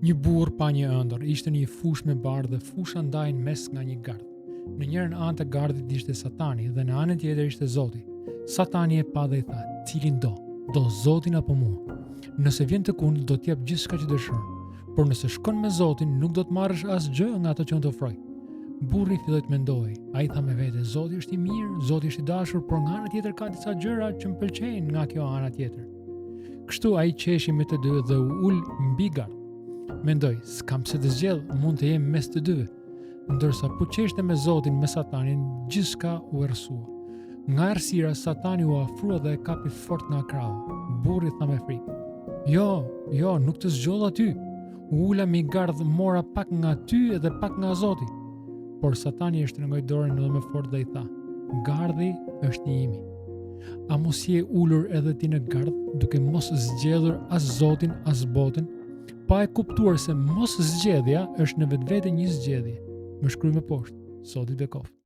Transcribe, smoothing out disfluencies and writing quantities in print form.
Një burr pa një ëndër, ishte një fushë me bardhë dhe fusha ndaj në mes nga një gardh. Në njërin anë të gardhit ishte Satani dhe në anën tjetër ishte Zoti. Satani e pa dhe i tha: "Cilin do Zotin apo mua? Nëse vjen të kundërt do t'jap gjithçka që dëshiron, por nëse shkon me Zotin nuk do të marrësh asgjë nga ato që unë të ofroj." Burri filloi të mendojë. Ai tha me vete: "Zoti është i mirë, Zoti është i dashur, por nga ana tjetër ka disa gjëra që më pëlqejnë nga kjo ana tjetër." Kështu ai qeshi me të dy dhe u ul mbi gardh. Mendoj, s'kam pse të zgjedh, mund të jem mes të dyve. Ndërsa po qeshte me Zotin, me Satanin, gjithçka u errësua. Nga errësira Satani u afrua dhe e kapi fort nga krau. Burri tha me frikë: Jo, nuk të zgjoll aty. U ula mi gardh, mora pak nga ty edhe pak nga Zoti." Por Satani e shtrëngoi dorën edhe më fort dhe i tha: "Gardhi është i imi. A mos je ulur edhe ti në gardh, duke mos zgjedhur as Zotin as botën, pa e kuptuar se mos zgjedhja është në vetvete një zgjedhje." Më shkruaj më poshtë, Soti Bekov.